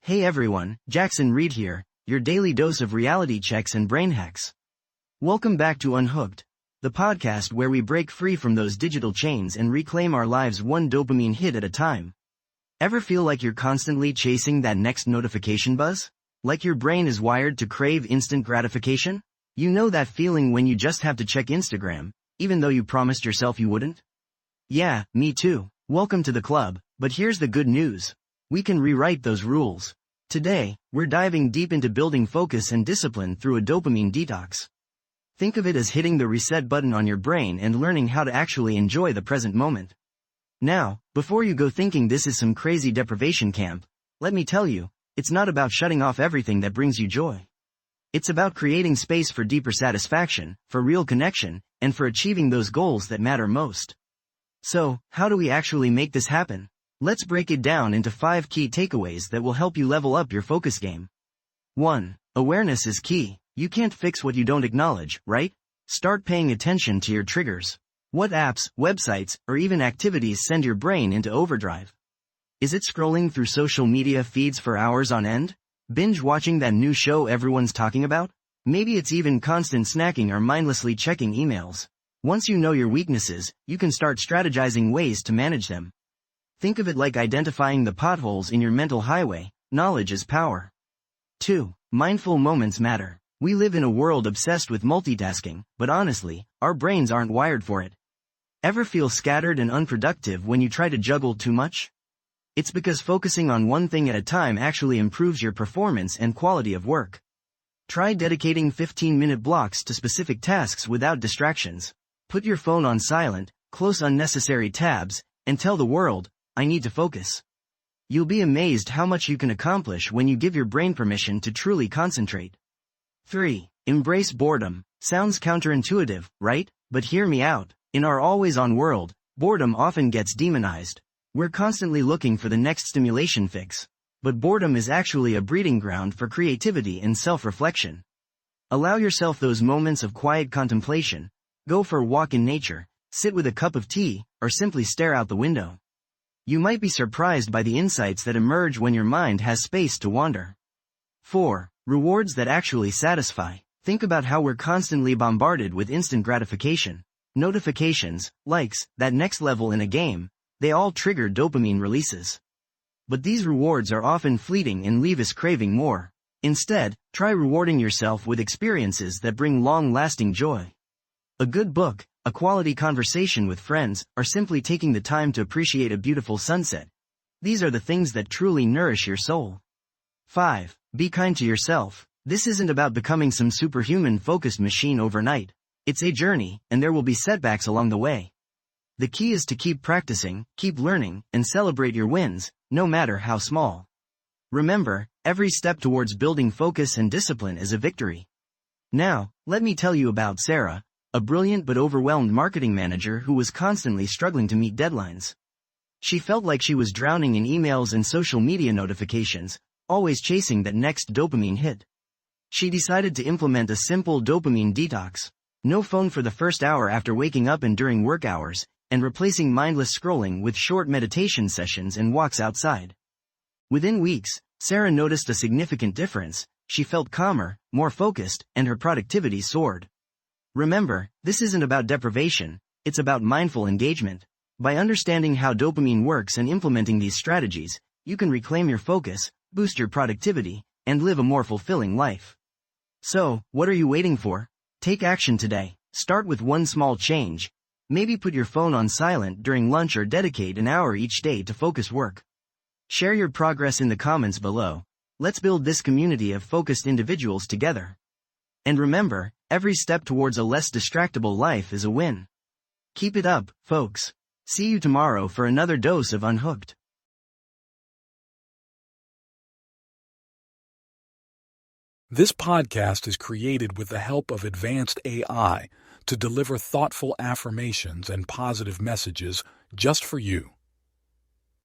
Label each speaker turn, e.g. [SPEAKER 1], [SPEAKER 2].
[SPEAKER 1] Hey everyone, Jackson Reed here, your daily dose of reality checks and brain hacks. Welcome back to Unhooked, the podcast where we break free from those digital chains and reclaim our lives one dopamine hit at a time. Ever feel like you're constantly chasing that next notification buzz? Like your brain is wired to crave instant gratification? You know that feeling when you just have to check Instagram, even though you promised yourself you wouldn't? Yeah, me too. Welcome to the club, but here's the good news. We can rewrite those rules. Today, we're diving deep into building focus and discipline through a dopamine detox. Think of it as hitting the reset button on your brain and learning how to actually enjoy the present moment. Now, before you go thinking this is some crazy deprivation camp, let me tell you, it's not about shutting off everything that brings you joy. It's about creating space for deeper satisfaction, for real connection, and for achieving those goals that matter most. So, how do we actually make this happen? Let's break it down into 5 key takeaways that will help you level up your focus game. 1. Awareness is key. You can't fix what you don't acknowledge, right? Start paying attention to your triggers. What apps, websites, or even activities send your brain into overdrive? Is it scrolling through social media feeds for hours on end? Binge watching that new show everyone's talking about? Maybe it's even constant snacking or mindlessly checking emails. Once you know your weaknesses, you can start strategizing ways to manage them. Think of it like identifying the potholes in your mental highway. Knowledge is power. 2. Mindful moments matter. We live in a world obsessed with multitasking, but honestly, our brains aren't wired for it. Ever feel scattered and unproductive when you try to juggle too much? It's because focusing on one thing at a time actually improves your performance and quality of work. Try dedicating 15-minute blocks to specific tasks without distractions. Put your phone on silent, close unnecessary tabs, and tell the world, I need to focus. You'll be amazed how much you can accomplish when you give your brain permission to truly concentrate. 3. Embrace boredom. Sounds counterintuitive, right? But hear me out. In our always-on world, boredom often gets demonized. We're constantly looking for the next stimulation fix. But boredom is actually a breeding ground for creativity and self-reflection. Allow yourself those moments of quiet contemplation. Go for a walk in nature, sit with a cup of tea, or simply stare out the window. You might be surprised by the insights that emerge when your mind has space to wander. 4. Rewards that actually satisfy. Think about how we're constantly bombarded with instant gratification. Notifications, likes, that next level in a game, they all trigger dopamine releases. But these rewards are often fleeting and leave us craving more. Instead, try rewarding yourself with experiences that bring long-lasting joy. A good book, a quality conversation with friends, or simply taking the time to appreciate a beautiful sunset. These are the things that truly nourish your soul. 5. Be kind to yourself. This isn't about becoming some superhuman focused machine overnight. It's a journey, and there will be setbacks along the way. The key is to keep practicing, keep learning, and celebrate your wins, no matter how small. Remember, every step towards building focus and discipline is a victory. Now, let me tell you about Sarah, a brilliant but overwhelmed marketing manager who was constantly struggling to meet deadlines. She felt like she was drowning in emails and social media notifications, always chasing that next dopamine hit. She decided to implement a simple dopamine detox. No phone for the first hour after waking up and during work hours, and replacing mindless scrolling with short meditation sessions and walks outside. Within weeks, Sarah noticed a significant difference. She felt calmer, more focused, and her productivity soared. Remember, this isn't about deprivation, it's about mindful engagement. By understanding how dopamine works and implementing these strategies, you can reclaim your focus, boost your productivity, and live a more fulfilling life. So, what are you waiting for? Take action today. Start with one small change. Maybe put your phone on silent during lunch or dedicate an hour each day to focus work. Share your progress in the comments below. Let's build this community of focused individuals together. And remember, every step towards a less distractible life is a win. Keep it up, folks. See you tomorrow for another dose of Unhooked.
[SPEAKER 2] This podcast is created with the help of advanced AI to deliver thoughtful affirmations and positive messages just for you.